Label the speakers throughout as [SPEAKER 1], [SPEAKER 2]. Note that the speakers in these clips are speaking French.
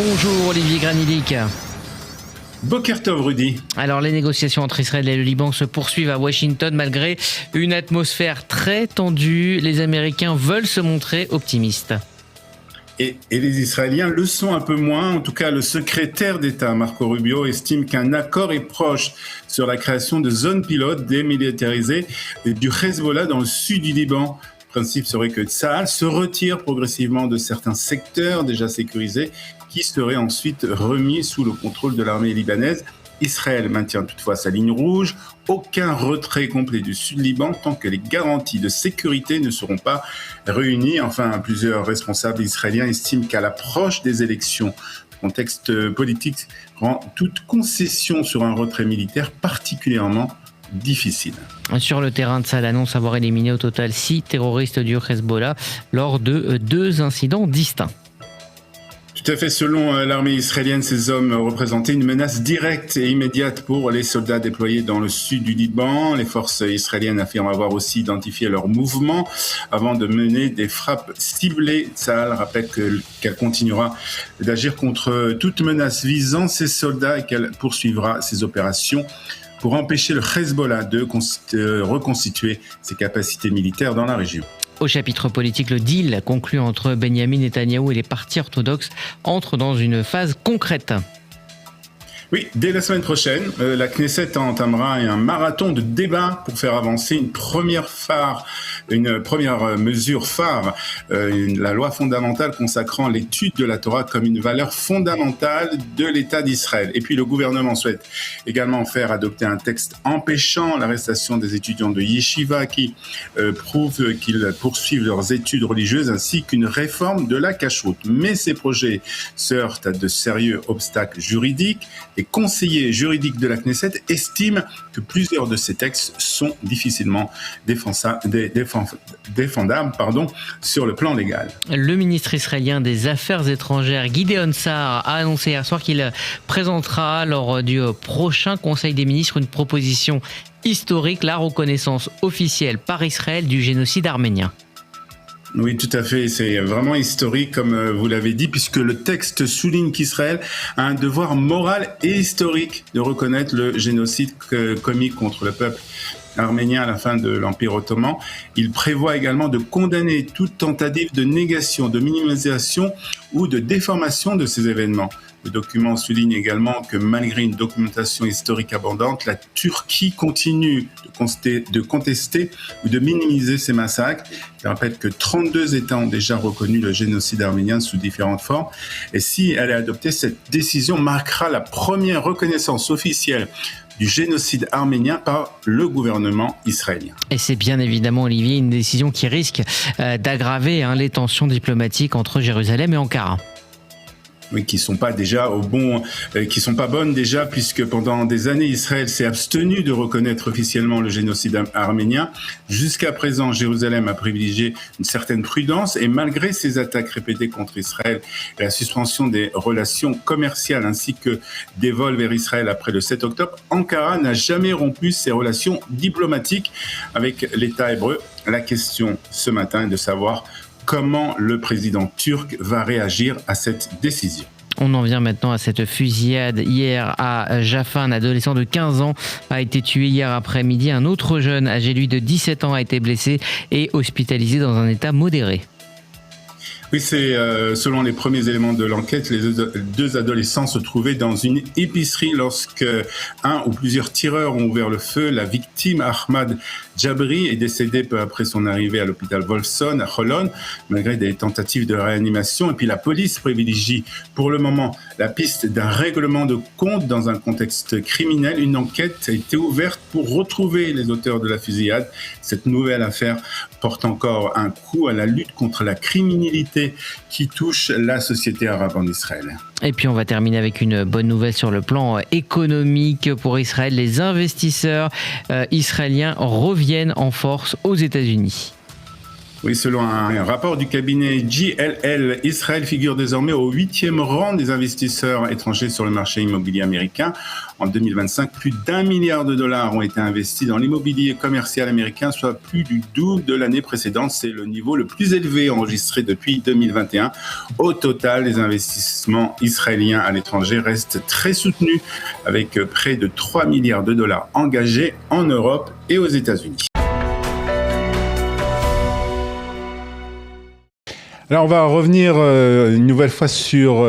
[SPEAKER 1] Bonjour Olivier Granilic.
[SPEAKER 2] Boker Tov, Rudy.
[SPEAKER 1] Alors les négociations entre Israël et le Liban se poursuivent à Washington malgré une atmosphère très tendue. Les Américains veulent se montrer optimistes.
[SPEAKER 2] Et les Israéliens le sont un peu moins. En tout cas, le secrétaire d'État, Marco Rubio, estime qu'un accord est proche sur la création de zones pilotes démilitarisées du Hezbollah dans le sud du Liban. Le principe serait que Tsahal se retire progressivement de certains secteurs déjà sécurisés qui seraient ensuite remis sous le contrôle de l'armée libanaise. Israël maintient toutefois sa ligne rouge, aucun retrait complet du Sud-Liban tant que les garanties de sécurité ne seront pas réunies. Enfin, plusieurs responsables israéliens estiment qu'à l'approche des élections, le contexte politique rend toute concession sur un retrait militaire particulièrement difficile.
[SPEAKER 1] Sur le terrain, Tsahal annonce avoir éliminé au total 6 terroristes du Hezbollah lors de 2 incidents distincts.
[SPEAKER 2] Tout à fait. Selon l'armée israélienne, ces hommes représentaient une menace directe et immédiate pour les soldats déployés dans le sud du Liban. Les forces israéliennes affirment avoir aussi identifié leurs mouvements avant de mener des frappes ciblées. Tsahal rappelle qu'elle continuera d'agir contre toute menace visant ces soldats et qu'elle poursuivra ses opérations pour empêcher le Hezbollah de reconstituer ses capacités militaires dans la région.
[SPEAKER 1] Au chapitre politique, le deal conclu entre Benyamin Netanyahou et les partis orthodoxes entre dans une phase concrète.
[SPEAKER 2] Oui, dès la semaine prochaine, la Knesset entamera un marathon de débats pour faire avancer une première mesure phare, la loi fondamentale consacrant l'étude de la Torah comme une valeur fondamentale de l'État d'Israël. Et puis le gouvernement souhaite également faire adopter un texte empêchant l'arrestation des étudiants de Yeshiva qui prouvent qu'ils poursuivent leurs études religieuses ainsi qu'une réforme de la cacheroute. Mais ces projets se heurtent à de sérieux obstacles juridiques. Les conseillers juridiques de la Knesset estiment que plusieurs de ces textes sont difficilement défendables sur le plan légal.
[SPEAKER 1] Le ministre israélien des Affaires étrangères, Gideon Sa'ar, a annoncé hier soir qu'il présentera lors du prochain Conseil des ministres une proposition historique, la reconnaissance officielle par Israël du génocide arménien.
[SPEAKER 2] Oui, tout à fait. C'est vraiment historique, comme vous l'avez dit, puisque le texte souligne qu'Israël a un devoir moral et historique de reconnaître le génocide commis contre le peuple arménien à la fin de l'Empire ottoman. Il prévoit également de condamner toute tentative de négation, de minimisation ou de déformation de ces événements. Le document souligne également que malgré une documentation historique abondante, la Turquie continue de contester ou de minimiser ces massacres. Je rappelle que 32 États ont déjà reconnu le génocide arménien sous différentes formes. Et si elle est adoptée, cette décision marquera la première reconnaissance officielle du génocide arménien par le gouvernement israélien.
[SPEAKER 1] Et c'est bien évidemment, Olivier, une décision qui risque d'aggraver les tensions diplomatiques entre Jérusalem et Ankara.
[SPEAKER 2] Oui, qui sont pas bonnes déjà, puisque pendant des années, Israël s'est abstenu de reconnaître officiellement le génocide arménien. Jusqu'à présent, Jérusalem a privilégié une certaine prudence et malgré ces attaques répétées contre Israël et la suspension des relations commerciales ainsi que des vols vers Israël après le 7 octobre, Ankara n'a jamais rompu ses relations diplomatiques avec l'État hébreu. La question ce matin est de savoir comment le président turc va réagir à cette décision.
[SPEAKER 1] On en vient maintenant à cette fusillade hier à Jaffa. Un adolescent de 15 ans a été tué hier après-midi. Un autre jeune, âgé lui de 17 ans, a été blessé et hospitalisé dans un état modéré.
[SPEAKER 2] Oui, c'est selon les premiers éléments de l'enquête, les deux adolescents se trouvaient dans une épicerie lorsque un ou plusieurs tireurs ont ouvert le feu. La victime, Ahmad Jabri, est décédé peu après son arrivée à l'hôpital Wolfson à Holon, malgré des tentatives de réanimation. Et puis la police privilégie pour le moment la piste d'un règlement de compte dans un contexte criminel. Une enquête a été ouverte pour retrouver les auteurs de la fusillade. Cette nouvelle affaire porte encore un coup à la lutte contre la criminalité qui touche la société arabe en Israël.
[SPEAKER 1] Et puis on va terminer avec une bonne nouvelle sur le plan économique pour Israël. Les investisseurs israéliens reviennent en force aux États-Unis.
[SPEAKER 2] Oui, selon un rapport du cabinet JLL, Israël figure désormais au 8e rang des investisseurs étrangers sur le marché immobilier américain. En 2025, plus d'1 milliard de dollars ont été investis dans l'immobilier commercial américain, soit plus du double de l'année précédente. C'est le niveau le plus élevé enregistré depuis 2021. Au total, les investissements israéliens à l'étranger restent très soutenus, avec près de 3 milliards de dollars engagés en Europe et aux États-Unis.
[SPEAKER 3] Alors on va revenir une nouvelle fois sur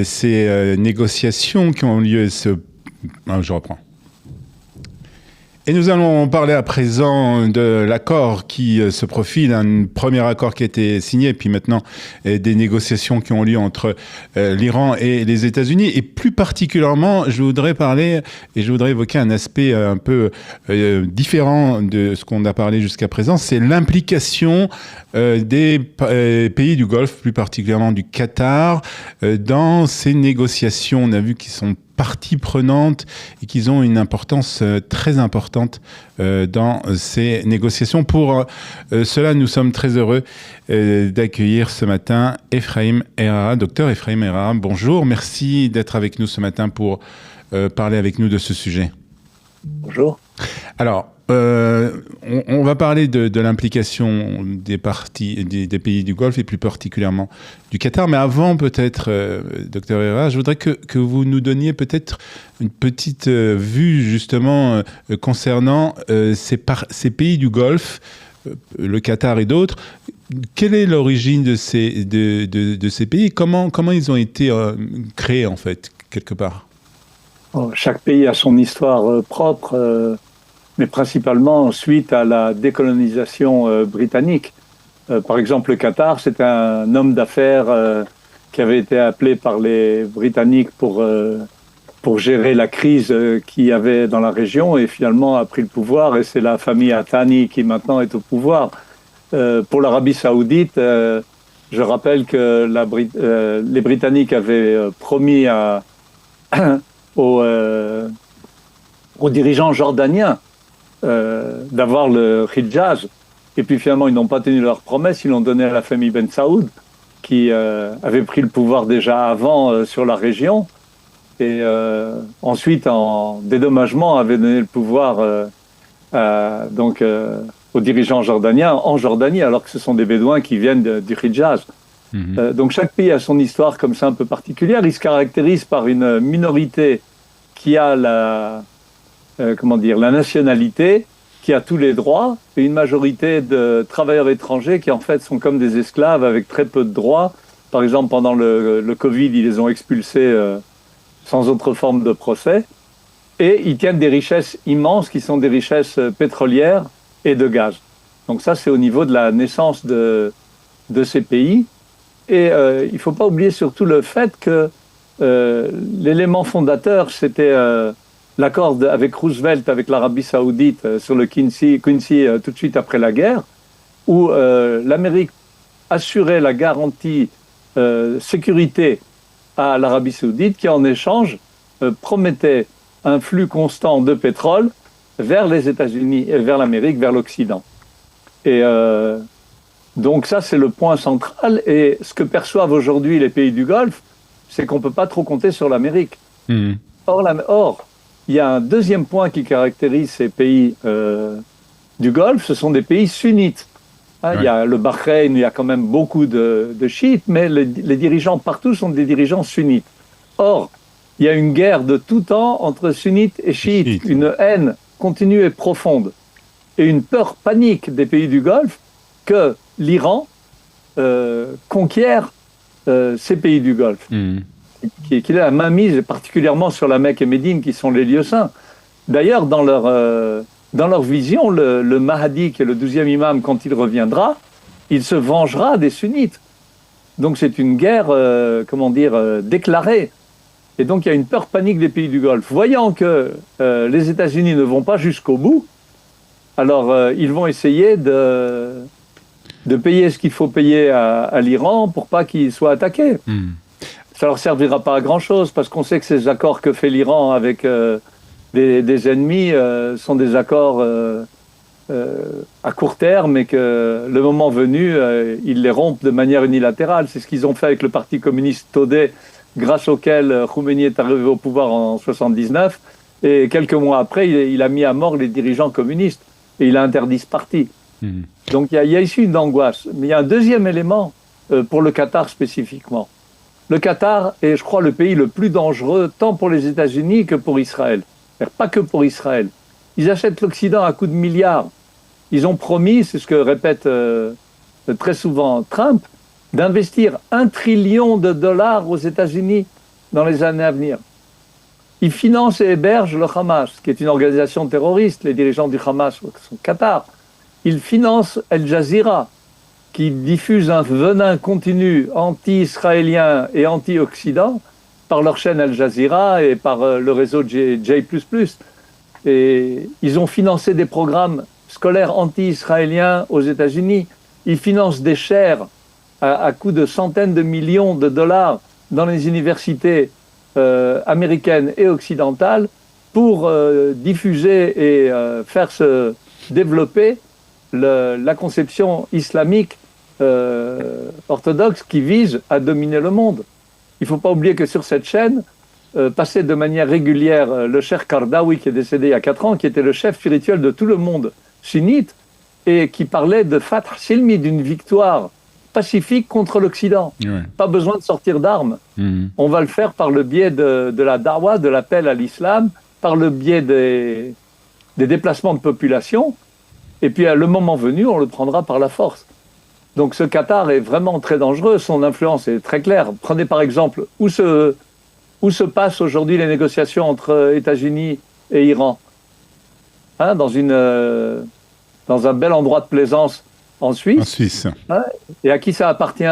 [SPEAKER 3] ces négociations qui ont lieu. Je reprends. Et nous allons parler à présent de l'accord qui se profile, un premier accord qui a été signé, et puis maintenant des négociations qui ont lieu entre l'Iran et les États-Unis. Et plus particulièrement, je voudrais parler et je voudrais évoquer un aspect un peu différent de ce qu'on a parlé jusqu'à présent, c'est l'implication des pays du Golfe, plus particulièrement du Qatar, dans ces négociations. On a vu qu'ils sont partie prenante et qu'ils ont une importance très importante dans ces négociations. Pour cela, nous sommes très heureux d'accueillir ce matin Ephraim Erhara, docteur Ephraim Erhara. Bonjour, merci d'être avec nous ce matin pour parler avec nous de ce sujet.
[SPEAKER 4] Bonjour.
[SPEAKER 3] Alors, on va parler de l'implication des pays du Golfe et plus particulièrement du Qatar. Mais avant, peut-être, docteur Erhara, je voudrais que vous nous donniez peut-être une petite vue justement concernant ces pays du Golfe, le Qatar et d'autres. Quelle est l'origine de ces pays? Comment ils ont été créés, en fait, quelque part?
[SPEAKER 4] Chaque pays a son histoire propre. Mais principalement suite à la décolonisation britannique. Par exemple, le Qatar, c'est un homme d'affaires qui avait été appelé par les Britanniques pour gérer la crise qu'il y avait dans la région et finalement a pris le pouvoir. Et c'est la famille Athani qui maintenant est au pouvoir. Pour l'Arabie Saoudite, je rappelle que les Britanniques avaient promis aux dirigeants jordaniens d'avoir le Hijaz, et puis finalement ils n'ont pas tenu leur promesse, ils l'ont donné à la famille Ben Saoud qui avait pris le pouvoir déjà avant sur la région et ensuite en dédommagement avait donné le pouvoir aux dirigeants jordaniens en Jordanie alors que ce sont des Bédouins qui viennent du Hijaz. Donc chaque pays a son histoire comme ça un peu particulière. Il se caractérise par une minorité qui a la nationalité, qui a tous les droits, et une majorité de travailleurs étrangers qui en fait sont comme des esclaves avec très peu de droits. Par exemple, pendant le Covid, ils les ont expulsés sans autre forme de procès. Et ils tiennent des richesses immenses qui sont des richesses pétrolières et de gaz. Donc ça, c'est au niveau de la naissance de ces pays. Et il ne faut pas oublier surtout le fait que l'élément fondateur, c'était l'accord avec Roosevelt, avec l'Arabie Saoudite sur le Quincy tout de suite après la guerre, où l'Amérique assurait la garantie sécurité à l'Arabie Saoudite, qui en échange promettait un flux constant de pétrole vers les États-Unis, vers l'Amérique, vers l'Occident. Et donc ça, c'est le point central. Et ce que perçoivent aujourd'hui les pays du Golfe, c'est qu'on ne peut pas trop compter sur l'Amérique. Or, il y a un deuxième point qui caractérise ces pays du Golfe, ce sont des pays sunnites. Il y a le Bahreïn, il y a quand même beaucoup de chiites, mais les dirigeants partout sont des dirigeants sunnites. Or, il y a une guerre de tout temps entre sunnites et chiites, une haine continue et profonde, et une peur panique des pays du Golfe que l'Iran conquiert ces pays du Golfe. Qu'il a la main mise particulièrement sur la Mecque et Médine, qui sont les lieux saints. D'ailleurs, dans leur vision, le Mahdi, qui est le 12e imam, quand il reviendra, il se vengera des sunnites. Donc c'est une guerre, déclarée. Et donc il y a une peur panique des pays du Golfe. Voyant que les États-Unis ne vont pas jusqu'au bout, alors ils vont essayer de payer ce qu'il faut payer à l'Iran pour pas qu'il soit attaqué. Ça leur servira pas à grand-chose, parce qu'on sait que ces accords que fait l'Iran avec des ennemis sont des accords à court terme et que le moment venu, ils les rompent de manière unilatérale. C'est ce qu'ils ont fait avec le Parti communiste Todé, grâce auquel Khomeini est arrivé au pouvoir en 1979. Et quelques mois après, il a mis à mort les dirigeants communistes et il a interdit ce parti. Donc il y a ici une angoisse. Mais il y a un deuxième élément pour le Qatar spécifiquement. Le Qatar est, je crois, le pays le plus dangereux tant pour les États-Unis que pour Israël. Pas que pour Israël. Ils achètent l'Occident à coups de milliards. Ils ont promis, c'est ce que répète très souvent Trump, d'investir $1 trillion aux États-Unis dans les années à venir. Ils financent et hébergent le Hamas, qui est une organisation terroriste. Les dirigeants du Hamas sont au Qatar. Ils financent Al Jazeera, qui diffuse un venin continu anti-israélien et anti-occident par leur chaîne Al Jazeera et par le réseau J++. Et ils ont financé des programmes scolaires anti-israéliens aux États-Unis. Ils financent des chaires à coût de centaines de millions de dollars dans les universités américaines et occidentales pour diffuser et faire se développer la conception islamique orthodoxe qui vise à dominer le monde. Il ne faut pas oublier que sur cette chaîne, passait de manière régulière le cheikh Qaradawi, qui est décédé il y a 4 ans, qui était le chef spirituel de tout le monde sunnite, et qui parlait de Fath Silmi, d'une victoire pacifique contre l'Occident. Ouais. Pas besoin de sortir d'armes. On va le faire par le biais de la da'wa, de l'appel à l'islam, par le biais des déplacements de population, et puis à le moment venu, on le prendra par la force. Donc ce Qatar est vraiment très dangereux, son influence est très claire. Prenez par exemple où se passent aujourd'hui les négociations entre États-Unis et Iran, hein, dans un bel endroit de plaisance en Suisse.
[SPEAKER 3] En Suisse.
[SPEAKER 4] Hein, et à qui ça appartient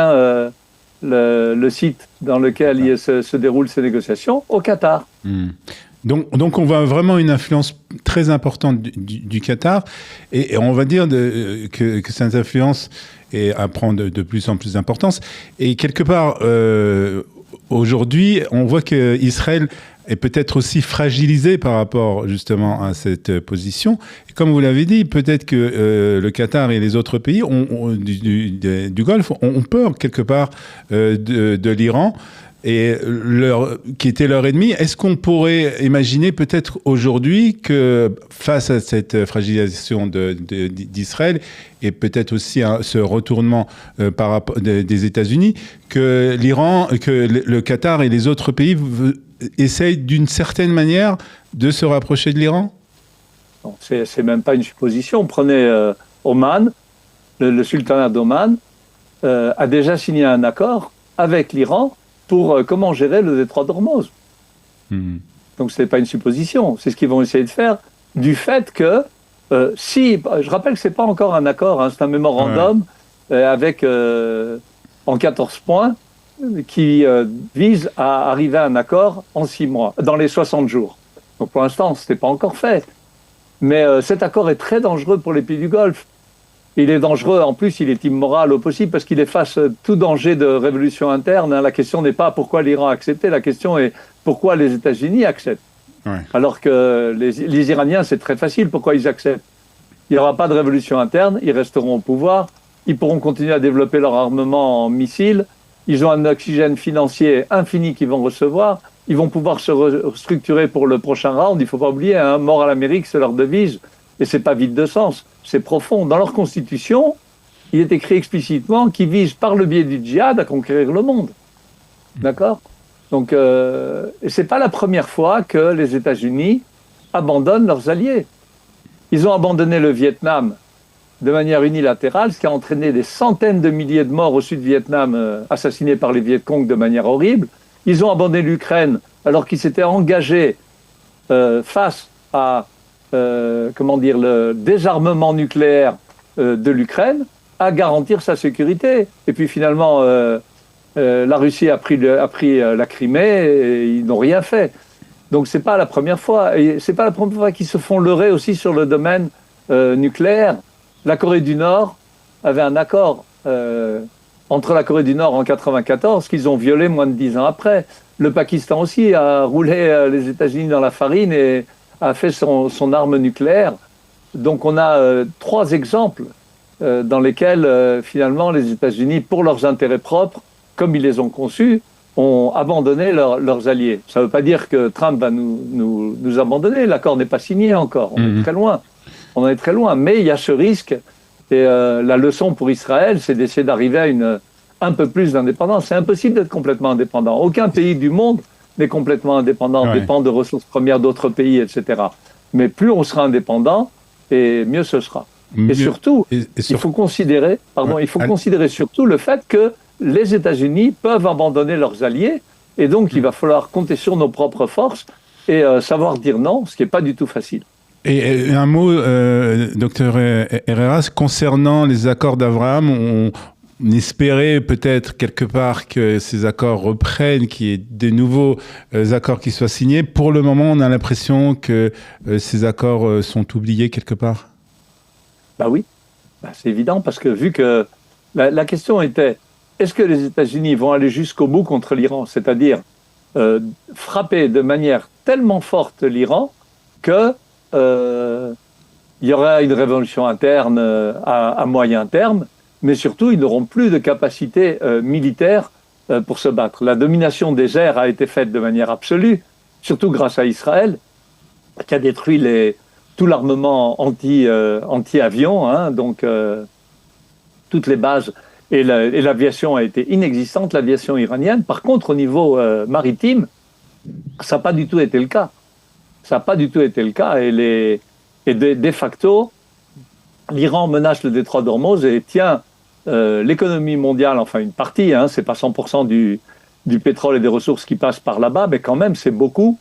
[SPEAKER 4] le site dans lequel se déroulent ces négociations? Au Qatar.
[SPEAKER 3] Donc on voit vraiment une influence très importante du Qatar et on va dire que cette influence prend de plus en plus d'importance. Et quelque part, aujourd'hui, on voit qu'Israël est peut-être aussi fragilisé par rapport justement à cette position. Et comme vous l'avez dit, peut-être que le Qatar et les autres pays du Golfe ont peur quelque part de l'Iran et qui était leur ennemi. Est-ce qu'on pourrait imaginer peut-être aujourd'hui que face à cette fragilisation d'Israël et peut-être aussi ce retournement par rapport des États-Unis, que l'Iran, que le Qatar et les autres pays essayent d'une certaine manière de se rapprocher de l'Iran?
[SPEAKER 4] C'est même pas une supposition. Prenez Oman, le sultanat d'Oman a déjà signé un accord avec l'Iran pour comment gérer le détroit d'Ormuz. Donc ce n'est pas une supposition, c'est ce qu'ils vont essayer de faire, du fait que, je rappelle que ce n'est pas encore un accord, hein, c'est un mémorandum avec, en 14 points, qui vise à arriver à un accord en 6 mois, dans les 60 jours. Donc pour l'instant, ce n'est pas encore fait. Mais cet accord est très dangereux pour les pays du Golfe. Il est dangereux, en plus, il est immoral au possible parce qu'il efface tout danger de révolution interne. La question n'est pas pourquoi l'Iran a accepté, la question est pourquoi les États-Unis acceptent. Ouais. Alors que les Iraniens, c'est très facile, pourquoi ils acceptent. Il n'y aura pas de révolution interne, ils resteront au pouvoir, ils pourront continuer à développer leur armement en missiles, ils ont un oxygène financier infini qu'ils vont recevoir, ils vont pouvoir se restructurer pour le prochain round. Il ne faut pas oublier, hein, mort à l'Amérique, c'est leur devise, et ce n'est pas vide de sens. C'est profond. Dans leur constitution, il est écrit explicitement qu'ils visent par le biais du djihad à conquérir le monde. D'accord ? Donc, ce n'est pas la première fois que les États-Unis abandonnent leurs alliés. Ils ont abandonné le Vietnam de manière unilatérale, ce qui a entraîné des centaines de milliers de morts au Sud-Vietnam, assassinés par les Viet Cong de manière horrible. Ils ont abandonné l'Ukraine alors qu'ils s'étaient engagés face à le désarmement nucléaire de l'Ukraine, à garantir sa sécurité. Et puis finalement, la Russie a pris la Crimée et ils n'ont rien fait. Donc c'est pas la première fois. Et c'est pas la première fois qu'ils se font leurrer aussi sur le domaine nucléaire. La Corée du Nord avait un accord entre la Corée du Nord en 1994 qu'ils ont violé moins de 10 ans après. Le Pakistan aussi a roulé les États-Unis dans la farine et a fait son arme nucléaire Donc on a 3 exemples dans lesquels finalement les États-Unis, pour leurs intérêts propres, comme ils les ont conçus, ont abandonné leurs alliés. Ça ne veut pas dire que Trump va nous abandonner. L'accord n'est pas signé encore. On est très loin. On est très loin. Mais il y a ce risque. Et la leçon pour Israël, c'est d'essayer d'arriver à un peu plus d'indépendance. C'est impossible d'être complètement indépendant. Aucun pays du monde n'est complètement indépendant, dépend de ressources premières d'autres pays, etc. Mais plus on sera indépendant, et mieux ce sera. Et surtout, il faut considérer surtout le fait que les États-Unis peuvent abandonner leurs alliés, et donc il va falloir compter sur nos propres forces et savoir dire non, ce qui n'est pas du tout facile.
[SPEAKER 3] Et un mot, docteur Herrera, concernant les accords d'Abraham, on espérait peut-être quelque part que ces accords reprennent, qu'il y ait des nouveaux accords qui soient signés. Pour le moment, on a l'impression que ces accords sont oubliés quelque part.
[SPEAKER 4] Bah oui, c'est évident, parce que vu que la question était, est-ce que les États-Unis vont aller jusqu'au bout contre l'Iran, c'est-à-dire frapper de manière tellement forte l'Iran que il y aura une révolution interne à moyen terme, mais surtout, ils n'auront plus de capacité militaire pour se battre. La domination des airs a été faite de manière absolue, surtout grâce à Israël, qui a détruit tout l'armement anti-avion, hein, donc toutes les bases, et l'aviation a été inexistante, l'aviation iranienne. Par contre, au niveau maritime, ça n'a pas du tout été le cas. Ça n'a pas du tout été le cas, et de facto, l'Iran menace le détroit d'Ormuz et tient l'économie mondiale, enfin une partie, hein, c'est pas 100% du pétrole et des ressources qui passent par là-bas, mais quand même c'est beaucoup,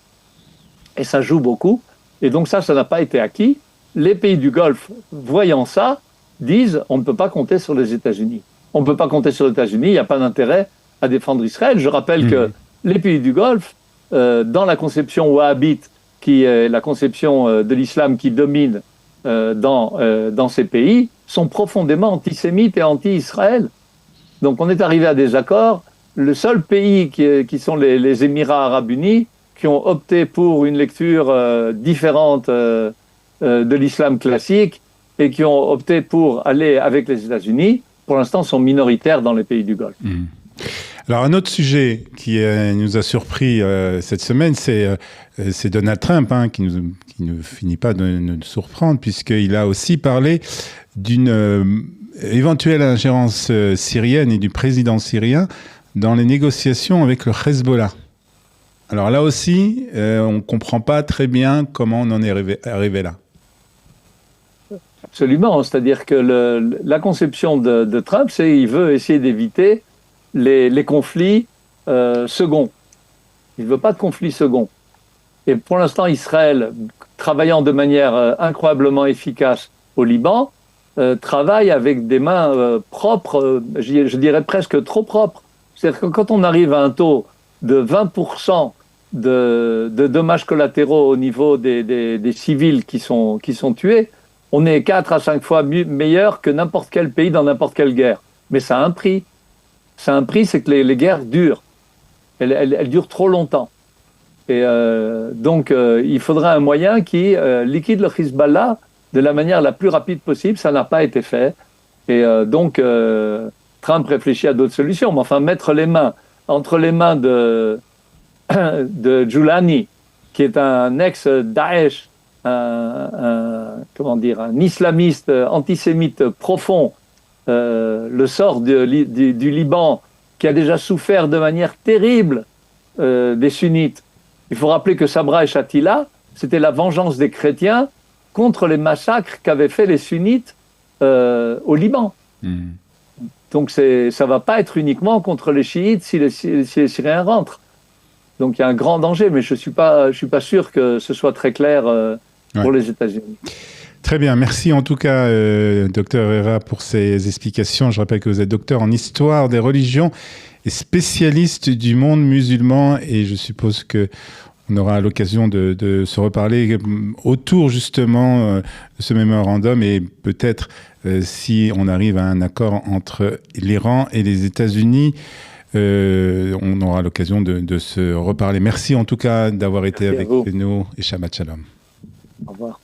[SPEAKER 4] et ça joue beaucoup, et donc ça n'a pas été acquis. Les pays du Golfe, voyant ça, disent on ne peut pas compter sur les États-Unis. On ne peut pas compter sur les États-Unis, il n'y a pas d'intérêt à défendre Israël. Je rappelle que les pays du Golfe, dans la conception wahhabite, qui est la conception de l'islam qui domine dans ces pays, sont profondément antisémites et anti-Israël. Donc on est arrivé à des accords. Le seul pays qui sont les Émirats arabes unis, qui ont opté pour une lecture différente de l'islam classique et qui ont opté pour aller avec les États-Unis, pour l'instant sont minoritaires dans les pays du Golfe.
[SPEAKER 3] Alors un autre sujet qui nous a surpris cette semaine, c'est Donald Trump, hein, qui ne finit pas de nous surprendre, puisqu'il a aussi parlé d'une éventuelle ingérence syrienne et du président syrien dans les négociations avec le Hezbollah. Alors là aussi, on ne comprend pas très bien comment on en est arrivé là.
[SPEAKER 4] Absolument, c'est-à-dire que la conception de Trump, c'est qu'il veut essayer d'éviter les conflits seconds. Il ne veut pas de conflits seconds. Et pour l'instant, Israël, travaillant de manière incroyablement efficace au Liban, travaille avec des mains propres, je dirais presque trop propres. C'est-à-dire que quand on arrive à un taux de 20% de dommages collatéraux au niveau des civils qui sont tués, on est 4 à 5 fois meilleur que n'importe quel pays dans n'importe quelle guerre. Mais ça a un prix. Ça a un prix, c'est que les guerres durent. Elles durent trop longtemps. Et donc, il faudra un moyen qui liquide le Hezbollah de la manière la plus rapide possible. Ça n'a pas été fait. Et donc, Trump réfléchit à d'autres solutions. Mais enfin, mettre les mains entre les mains de Giuliani, qui est un ex-Daesh, un islamiste antisémite profond, le sort du Liban, qui a déjà souffert de manière terrible des sunnites. Il faut rappeler que Sabra et Shatila, c'était la vengeance des chrétiens contre les massacres qu'avaient fait les sunnites au Liban. Donc ça ne va pas être uniquement contre les chiites si les Syriens rentrent. Donc il y a un grand danger, mais je suis pas sûr que ce soit très clair pour les États-Unis.
[SPEAKER 3] Très bien, merci en tout cas, docteur Herrera, pour ces explications. Je rappelle que vous êtes docteur en histoire des religions et spécialiste du monde musulman, et je suppose que on aura l'occasion de se reparler autour justement de ce mémorandum, et peut-être si on arrive à un accord entre l'Iran et les États-Unis, on aura l'occasion de se reparler. Merci en tout cas d'avoir été avec nous, et Shabbat Shalom.
[SPEAKER 4] Au revoir.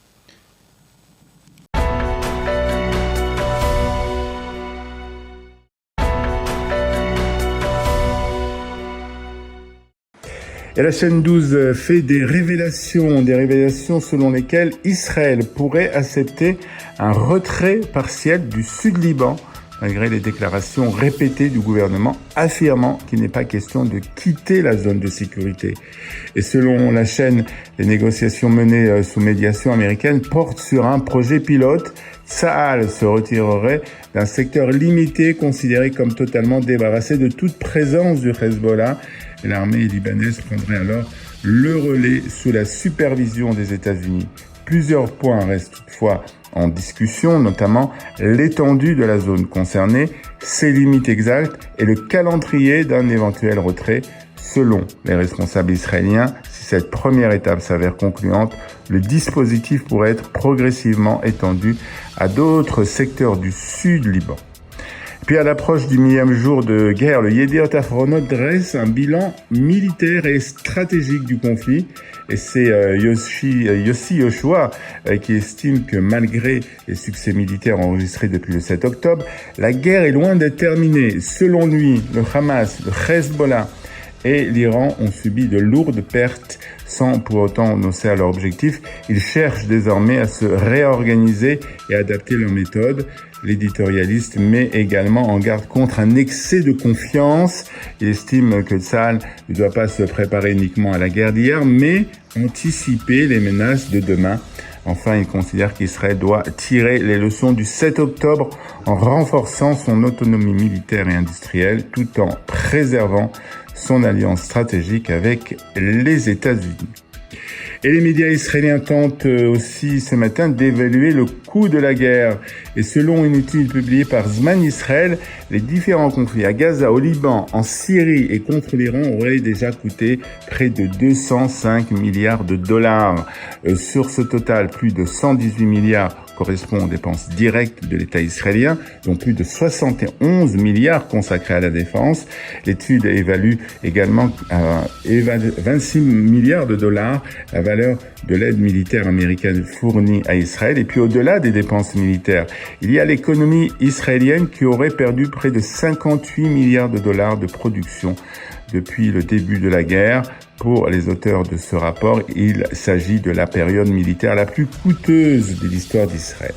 [SPEAKER 3] Et la chaîne 12 fait des révélations selon lesquelles Israël pourrait accepter un retrait partiel du Sud-Liban, malgré les déclarations répétées du gouvernement affirmant qu'il n'est pas question de quitter la zone de sécurité. Et selon la chaîne, les négociations menées sous médiation américaine portent sur un projet pilote. Tsahal se retirerait d'un secteur limité considéré comme totalement débarrassé de toute présence du Hezbollah. Et l'armée libanaise prendrait alors le relais sous la supervision des États-Unis. Plusieurs points restent toutefois en discussion, notamment l'étendue de la zone concernée, ses limites exactes et le calendrier d'un éventuel retrait. Selon les responsables israéliens, si cette première étape s'avère concluante, le dispositif pourrait être progressivement étendu à d'autres secteurs du Sud-Liban. Puis à l'approche du 1000e jour de guerre, le Yediot Ahronot dresse un bilan militaire et stratégique du conflit. Et c'est Yossi Yoshua qui estime que malgré les succès militaires enregistrés depuis le 7 octobre, la guerre est loin d'être terminée. Selon lui, le Hamas, le Hezbollah et l'Iran ont subi de lourdes pertes sans pour autant renoncer à leur objectif. Ils cherchent désormais à se réorganiser et adapter leurs méthodes. L'éditorialiste met également en garde contre un excès de confiance. Il estime que Tsahal ne doit pas se préparer uniquement à la guerre d'hier, mais anticiper les menaces de demain. Enfin, il considère qu'Israël doit tirer les leçons du 7 octobre en renforçant son autonomie militaire et industrielle tout en préservant son alliance stratégique avec les États-Unis. Et les médias israéliens tentent aussi ce matin d'évaluer le coût de la guerre. Et selon une étude publiée par Zman Israël, les différents conflits à Gaza, au Liban, en Syrie et contre l'Iran auraient déjà coûté près de 205 milliards de dollars. Sur ce total, plus de 118 milliards correspond aux dépenses directes de l'État israélien, dont plus de 71 milliards consacrés à la défense. L'étude évalue également à 26 milliards de dollars la valeur de l'aide militaire américaine fournie à Israël. Et puis au-delà des dépenses militaires, il y a l'économie israélienne qui aurait perdu près de 58 milliards de dollars de production depuis le début de la guerre. Pour les auteurs de ce rapport, il s'agit de la période militaire la plus coûteuse de l'histoire d'Israël.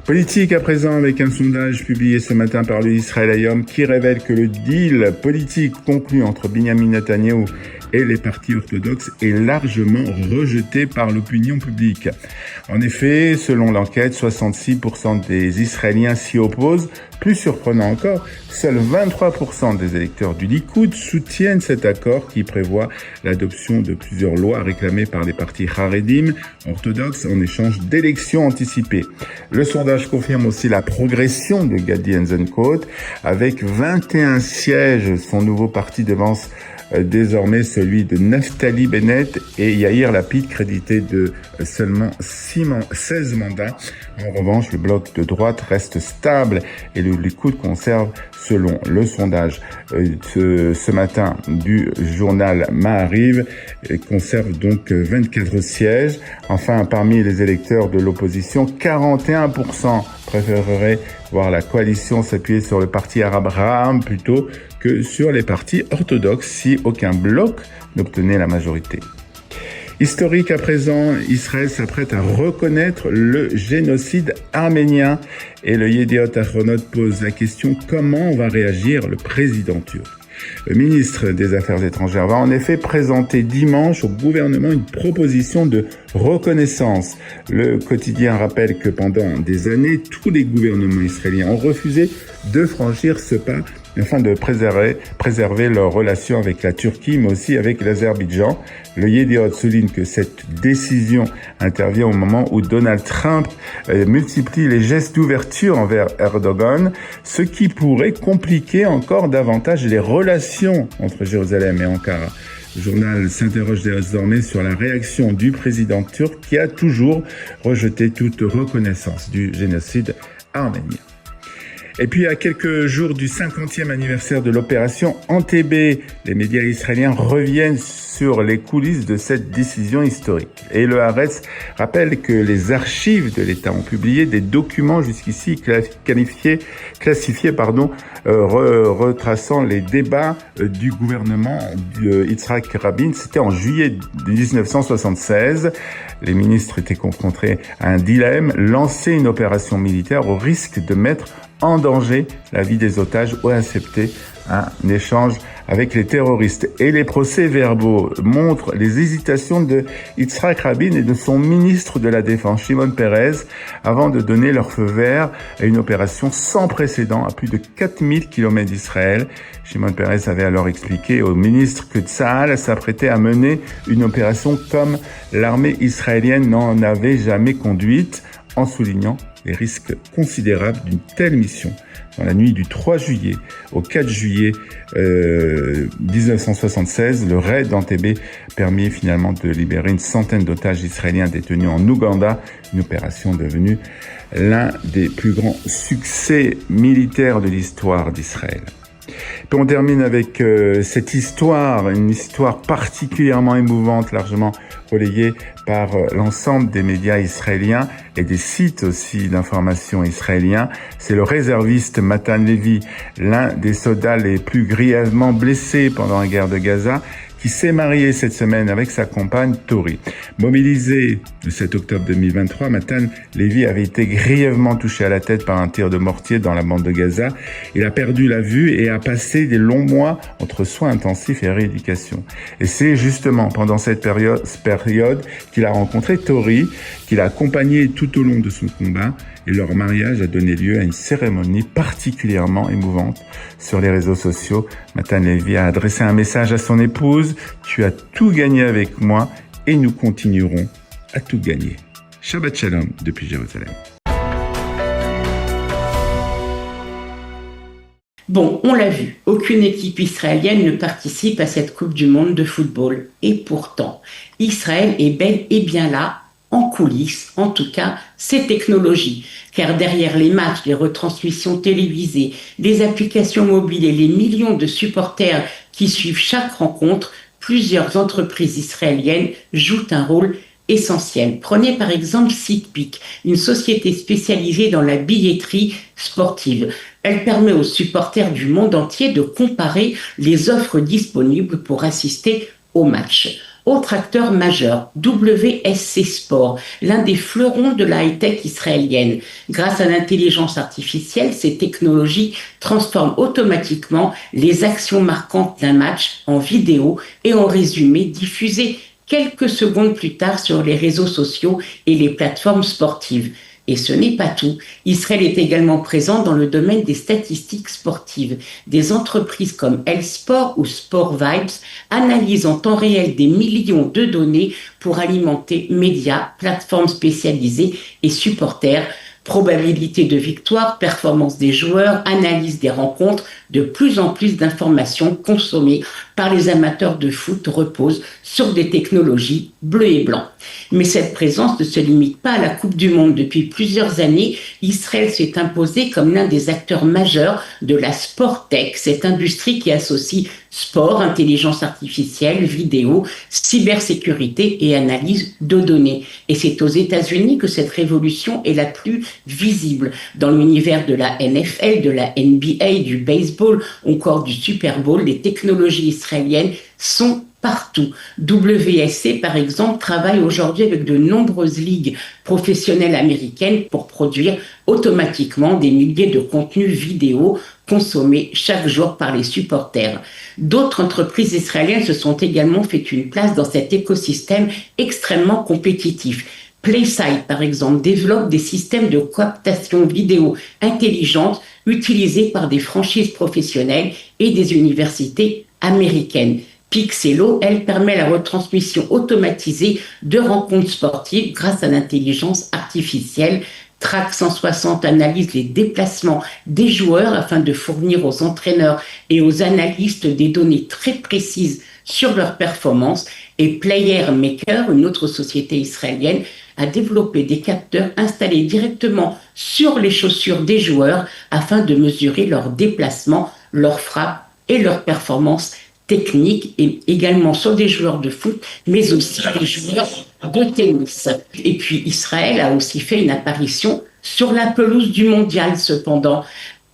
[SPEAKER 3] Politique à présent avec un sondage publié ce matin par le Israël Hayom qui révèle que le deal politique conclu entre Benjamin Netanyahou et les partis orthodoxes est largement rejeté par l'opinion publique. En effet, selon l'enquête, 66% des Israéliens s'y opposent. Plus surprenant encore, seuls 23% des électeurs du Likoud soutiennent cet accord qui prévoit l'adoption de plusieurs lois réclamées par les partis Haredim orthodoxes en échange d'élections anticipées. Le sondage confirme aussi la progression de Gadi Eisenkot. Avec 21 sièges, son nouveau parti devance désormais celui de Naftali Bennett et Yair Lapid, crédité de seulement 16 mandats. En revanche, le bloc de droite reste stable et le Likoud conserve, selon le sondage ce matin du journal Maariv, conserve donc 24 sièges. Enfin, parmi les électeurs de l'opposition, 41% préféreraient voir la coalition s'appuyer sur le parti arabe Raham plutôt que sur les partis orthodoxes si aucun bloc n'obtenait la majorité. Historique à présent, Israël s'apprête à reconnaître le génocide arménien et le Yediot Ahronot pose la question comment va réagir le président turc. Le ministre des Affaires étrangères va en effet présenter dimanche au gouvernement une proposition de reconnaissance. Le quotidien rappelle que pendant des années, tous les gouvernements israéliens ont refusé de franchir ce pas afin de préserver leurs relations avec la Turquie, mais aussi avec l'Azerbaïdjan. Le Yediot souligne que cette décision intervient au moment où Donald Trump multiplie les gestes d'ouverture envers Erdogan, ce qui pourrait compliquer encore davantage les relations entre Jérusalem et Ankara. Le journal s'interroge désormais sur la réaction du président turc qui a toujours rejeté toute reconnaissance du génocide arménien. Et puis, à quelques jours du 50e anniversaire de l'opération Entebbe, les médias israéliens reviennent sur les coulisses de cette décision historique. Et le Haaretz rappelle que les archives de l'État ont publié des documents jusqu'ici classifiés, retraçant les débats du gouvernement de Yitzhak Rabin. C'était en juillet 1976. Les ministres étaient confrontés à un dilemme, lancer une opération militaire au risque de mettre en danger la vie des otages ou accepter un échange avec les terroristes. Et les procès-verbaux montrent les hésitations de Yitzhak Rabin et de son ministre de la Défense, Shimon Peres, avant de donner leur feu vert à une opération sans précédent à plus de 4000 km d'Israël. Shimon Peres avait alors expliqué au ministre que Tsahal s'apprêtait à mener une opération comme l'armée israélienne n'en avait jamais conduite, en soulignant les risques considérables d'une telle mission. Dans la nuit du 3 juillet au 4 juillet 1976, le raid d'Entebbe permit finalement de libérer une centaine d'otages israéliens détenus en Ouganda, une opération devenue l'un des plus grands succès militaires de l'histoire d'Israël. Puis on termine avec cette histoire, une histoire particulièrement émouvante, largement relayée par l'ensemble des médias israéliens et des sites aussi d'information israéliens. C'est le réserviste Matan Levi, l'un des soldats les plus grièvement blessés pendant la guerre de Gaza, qui s'est marié cette semaine avec sa compagne Tori. Mobilisé le 7 octobre 2023, Matan Levi avait été grièvement touché à la tête par un tir de mortier dans la bande de Gaza. Il a perdu la vue et a passé des longs mois entre soins intensifs et rééducation. Et c'est justement pendant cette période qu'il a rencontré Tori, qu'il a accompagné tout au long de son combat, et leur mariage a donné lieu à une cérémonie particulièrement émouvante. Sur les réseaux sociaux, Matan Levi a adressé un message à son épouse: « Tu as tout gagné avec moi et nous continuerons à tout gagner. » Shabbat Shalom depuis Jérusalem.
[SPEAKER 5] Bon, on l'a vu, aucune équipe israélienne ne participe à cette Coupe du Monde de football. Et pourtant, Israël est bel et bien là, en coulisses, en tout cas, ces technologies. Car derrière les matchs, les retransmissions télévisées, les applications mobiles et les millions de supporters qui suivent chaque rencontre, plusieurs entreprises israéliennes jouent un rôle essentiel. Prenez par exemple SeatPick, une société spécialisée dans la billetterie sportive. Elle permet aux supporters du monde entier de comparer les offres disponibles pour assister au match. Autre acteur majeur, WSC Sport, l'un des fleurons de la high-tech israélienne. Grâce à l'intelligence artificielle, ces technologies transforment automatiquement les actions marquantes d'un match en vidéo et en résumé diffusé quelques secondes plus tard sur les réseaux sociaux et les plateformes sportives. Et ce n'est pas tout. Israël est également présent dans le domaine des statistiques sportives. Des entreprises comme Elsport ou SportVibes analysent en temps réel des millions de données pour alimenter médias, plateformes spécialisées et supporters. Probabilité de victoire, performance des joueurs, analyse des rencontres, de plus en plus d'informations consommées par les amateurs de foot reposent sur des technologies bleu et blanc. Mais cette présence ne se limite pas à la Coupe du Monde. Depuis plusieurs années, Israël s'est imposé comme l'un des acteurs majeurs de la sport tech, cette industrie qui associe sport, intelligence artificielle, vidéo, cybersécurité et analyse de données. Et c'est aux États-Unis que cette révolution est la plus visible. Dans l'univers de la NFL, de la NBA, du baseball, encore du Super Bowl, les technologies israéliennes sont partout. WSC, par exemple, travaille aujourd'hui avec de nombreuses ligues professionnelles américaines pour produire automatiquement des milliers de contenus vidéo consommés chaque jour par les supporters. D'autres entreprises israéliennes se sont également fait une place dans cet écosystème extrêmement compétitif. PlaySide, par exemple, développe des systèmes de captation vidéo intelligente utilisés par des franchises professionnelles et des universités américaines. Pixelo, elle, permet la retransmission automatisée de rencontres sportives grâce à l'intelligence artificielle. Track 160 analyse les déplacements des joueurs afin de fournir aux entraîneurs et aux analystes des données très précises sur leurs performances. Et Player Maker, une autre société israélienne, a développé des capteurs installés directement sur les chaussures des joueurs afin de mesurer leur déplacement, leur frappe et leur performance technique, et également sur des joueurs de foot, mais aussi des joueurs de tennis. Et puis Israël a aussi fait une apparition sur la pelouse du mondial, cependant,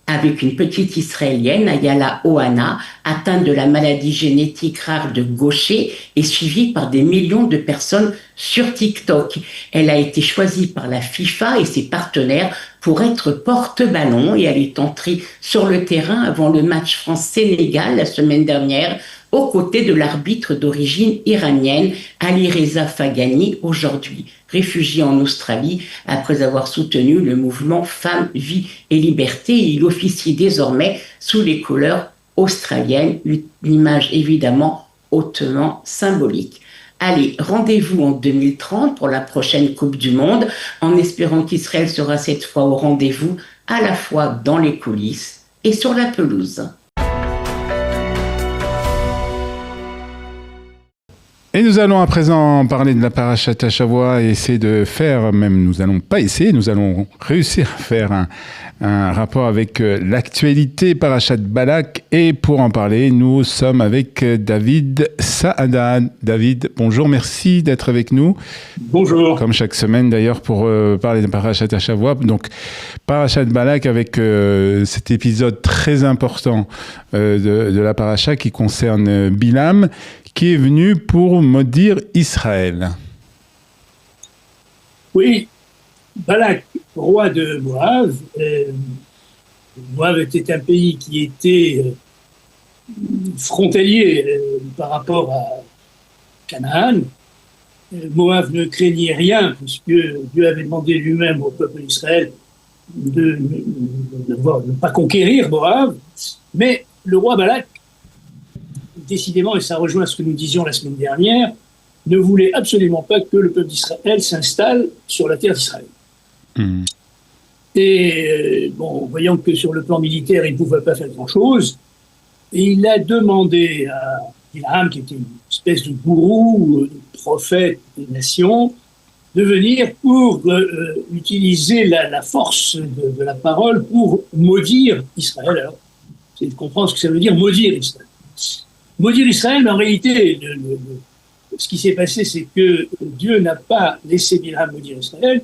[SPEAKER 5] avec une petite Israélienne, Ayala Ohana, atteinte de la maladie génétique rare de Gaucher et suivie par des millions de personnes sur TikTok. Elle a été choisie par la FIFA et ses partenaires pour être porte-ballon, et elle est entrée sur le terrain avant le match France-Sénégal la semaine dernière, aux côtés de l'arbitre d'origine iranienne Ali Reza Faghani, aujourd'hui réfugié en Australie après avoir soutenu le mouvement Femmes, Vie et Liberté. Il officie désormais sous les couleurs australiennes, une image évidemment hautement symbolique. Allez, rendez-vous en 2030 pour la prochaine Coupe du Monde, en espérant qu'Israël sera cette fois au rendez-vous, à la fois dans les coulisses et sur la pelouse.
[SPEAKER 3] Et nous allons à présent parler de la Parashat Hashavua et essayer de faire, même nous allons pas essayer, nous allons réussir à faire un rapport avec l'actualité Parashat Balak. Et pour en parler, nous sommes avec David Saada. David, bonjour, merci d'être avec nous.
[SPEAKER 6] Bonjour.
[SPEAKER 3] Comme chaque semaine d'ailleurs pour parler de Parashat Hashavua. Donc Parashat Balak avec cet épisode très important de la Parasha qui concerne Bilam, qui est venu pour maudire Israël.
[SPEAKER 6] Oui, Balak, roi de Moab. Moab était un pays qui était frontalier par rapport à Canaan. Moab ne craignait rien, puisque Dieu avait demandé lui-même au peuple d'Israël de ne pas conquérir Moab. Mais le roi Balak, décidément, et ça rejoint ce que nous disions la semaine dernière, ne voulait absolument pas que le peuple d'Israël s'installe sur la terre d'Israël. Et voyant que sur le plan militaire, il ne pouvait pas faire grand-chose, et il a demandé à Bilam, qui était une espèce de gourou, de prophète des nations, de venir pour utiliser la force de la parole pour maudire Israël. Alors, c'est de comprendre ce que ça veut dire maudire Israël. Maudire Israël, mais en réalité, ce qui s'est passé, c'est que Dieu n'a pas laissé Bilam maudire Israël.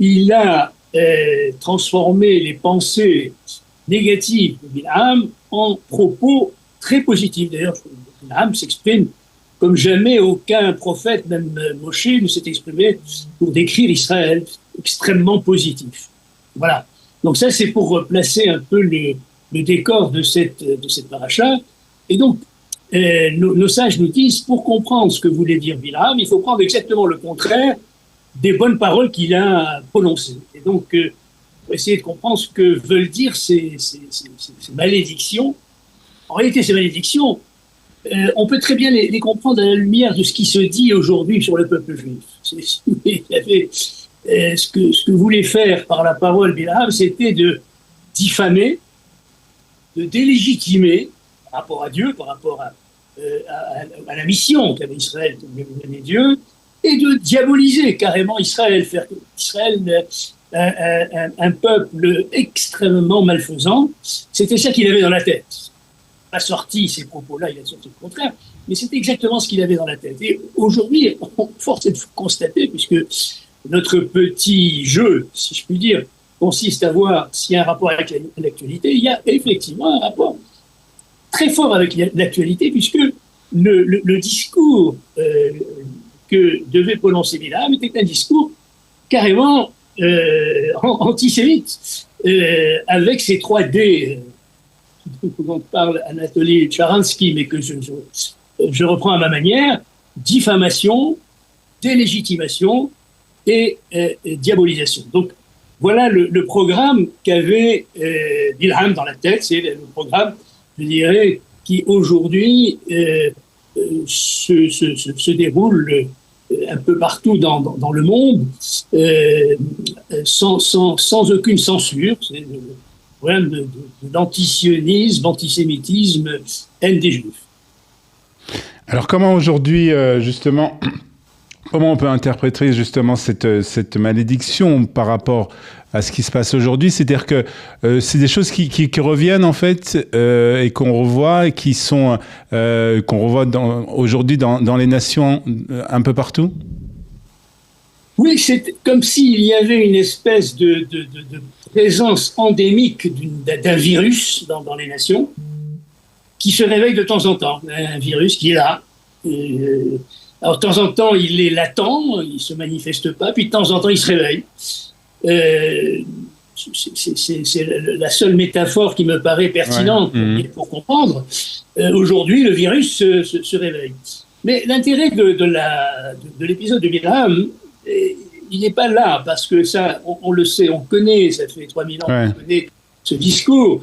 [SPEAKER 6] Il a transformé les pensées négatives de Bilam en propos très positifs. D'ailleurs, Bilam s'exprime comme jamais aucun prophète, même Moshe, ne s'est exprimé pour décrire Israël, extrêmement positif. Voilà. Donc ça, c'est pour placer un peu le décor de cette paracha. Et donc, nos sages nous disent, pour comprendre ce que voulait dire Bilam, il faut prendre exactement le contraire des bonnes paroles qu'il a prononcées. Et donc, pour essayer de comprendre ce que veulent dire ces malédictions. En réalité, ces malédictions, on peut très bien les comprendre à la lumière de ce qui se dit aujourd'hui sur le peuple juif. Ce que voulait faire par la parole Bilam, c'était de diffamer, de délégitimer, par rapport à Dieu, par rapport à la mission qu'avait Israël de mener Dieu, et de diaboliser carrément Israël, faire d'Israël un peuple extrêmement malfaisant. C'était ça qu'il avait dans la tête. Il n'a pas sorti ces propos-là, il a sorti le contraire, mais c'était exactement ce qu'il avait dans la tête. Et aujourd'hui, force est de constater, puisque notre petit jeu, si je puis dire, consiste à voir s'il y a un rapport avec l'actualité, il y a effectivement un rapport très fort avec l'actualité, puisque le discours que devait prononcer Bilam était un discours carrément antisémite, avec ces 3 D dont parle Anatoly Sharansky, mais que je reprends à ma manière: diffamation, délégitimation et diabolisation. Donc voilà le programme qu'avait Bilam dans la tête. C'est le programme, je dirais, qui aujourd'hui se déroule un peu partout dans le monde, sans aucune censure. C'est le problème d'antisionisme, d'antisémitisme, haine des Juifs.
[SPEAKER 3] Alors comment aujourd'hui, justement, Comment on peut interpréter justement cette malédiction par rapport à ce qui se passe aujourd'hui? C'est-à-dire que c'est des choses qui reviennent en fait et qu'on revoit et qu'on revoit aujourd'hui dans les nations un peu partout?
[SPEAKER 6] Oui, c'est comme s'il y avait une espèce de présence endémique d'un virus dans les nations qui se réveille de temps en temps. Un virus qui est là. Alors, de temps en temps, il est latent, il ne se manifeste pas, puis de temps en temps, il se réveille. C'est la seule métaphore qui me paraît pertinente pour comprendre. Aujourd'hui, le virus se réveille. Mais l'intérêt de l'épisode de Bilam, il n'est pas là, parce que ça, on le sait, on connaît, ça fait 3000 ans qu'on connaît ce discours.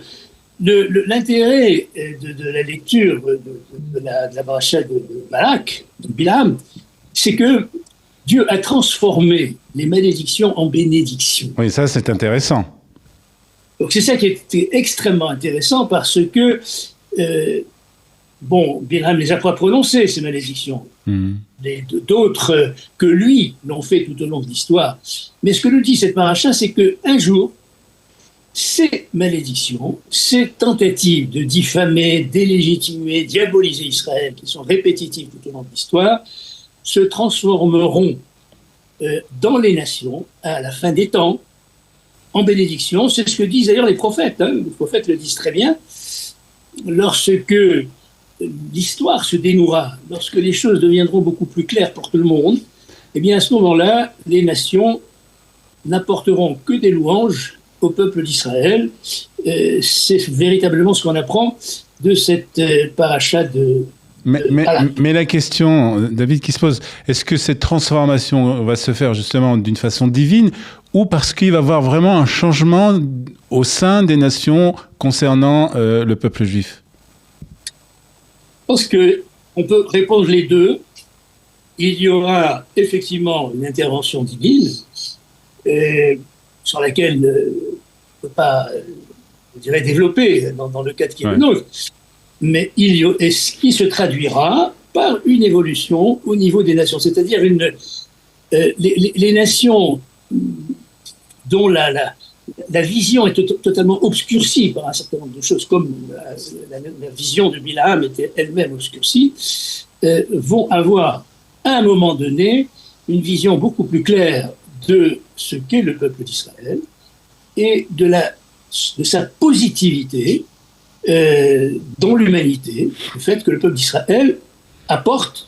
[SPEAKER 6] L'intérêt de la lecture de la paracha de Balak, de Bilam, c'est que Dieu a transformé les malédictions en bénédictions.
[SPEAKER 3] Oui, ça c'est intéressant.
[SPEAKER 6] Donc c'est ça qui était extrêmement intéressant parce que, Bilam les a pas prononcées, ces malédictions. D'autres que lui l'ont fait tout au long de l'histoire. Mais ce que nous dit cette paracha, c'est qu'un jour, ces malédictions, ces tentatives de diffamer, délégitimer, diaboliser Israël, qui sont répétitives tout au long de l'histoire, se transformeront dans les nations, à la fin des temps, en bénédiction. C'est ce que disent d'ailleurs les prophètes. Les prophètes le disent très bien. Lorsque l'histoire se dénouera, lorsque les choses deviendront beaucoup plus claires pour tout le monde, eh bien à ce moment-là, les nations n'apporteront que des louanges au peuple d'Israël. C'est véritablement ce qu'on apprend de cette paracha de...
[SPEAKER 3] Mais la question, David, qui se pose, est-ce que cette transformation va se faire justement d'une façon divine ou parce qu'il va y avoir vraiment un changement au sein des nations concernant le peuple juif?
[SPEAKER 6] Je pense qu'on peut répondre les deux. Il y aura effectivement une intervention divine sur laquelle on ne peut pas, je dirais, développer dans le cadre qui est le nôtre. Mais ce qui se traduira par une évolution au niveau des nations, c'est-à-dire les nations dont la vision est totalement obscurcie par un certain nombre de choses, comme la vision de Bilam était elle-même obscurcie, vont avoir à un moment donné une vision beaucoup plus claire de ce qu'est le peuple d'Israël et de sa positivité dans l'humanité, le fait que le peuple d'Israël apporte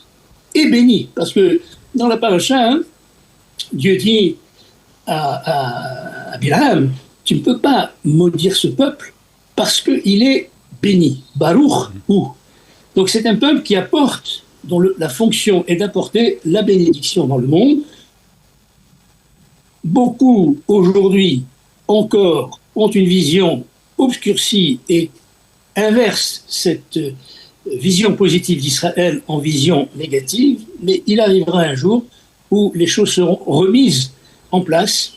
[SPEAKER 6] et bénit. Parce que dans la paracha, Dieu dit à Bilam, tu ne peux pas maudire ce peuple parce qu'il est béni. Baruch hu. Donc c'est un peuple qui apporte, dont la fonction est d'apporter la bénédiction dans le monde. Beaucoup aujourd'hui encore ont une vision obscurcie et inverse cette vision positive d'Israël en vision négative, mais il arrivera un jour où les choses seront remises en place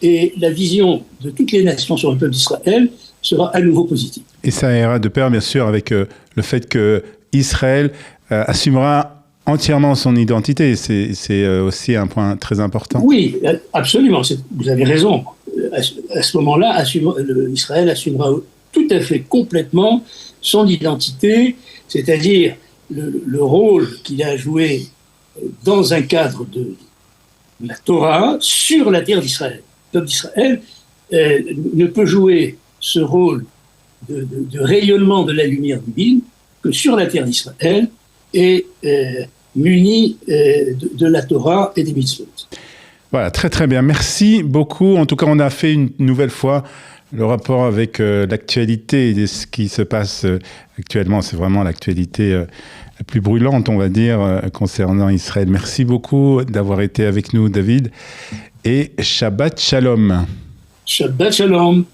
[SPEAKER 6] et la vision de toutes les nations sur le peuple d'Israël sera à nouveau positive.
[SPEAKER 3] Et ça ira de pair, bien sûr, avec le fait que Israël assumera entièrement son identité. C'est aussi un point très important.
[SPEAKER 6] Oui, absolument. Vous avez raison. À ce moment-là, Israël assumera tout à fait complètement son identité, c'est-à-dire le rôle qu'il a joué dans un cadre de la Torah sur la terre d'Israël. Le peuple d'Israël ne peut jouer ce rôle de rayonnement de la lumière divine que sur la terre d'Israël et muni de la Torah et des mitzvot.
[SPEAKER 3] Voilà, très très bien. Merci beaucoup. En tout cas, on a fait une nouvelle fois le rapport avec l'actualité de ce qui se passe actuellement. C'est vraiment l'actualité la plus brûlante, on va dire, concernant Israël. Merci beaucoup d'avoir été avec nous, David. Et Shabbat Shalom.
[SPEAKER 6] Shabbat Shalom.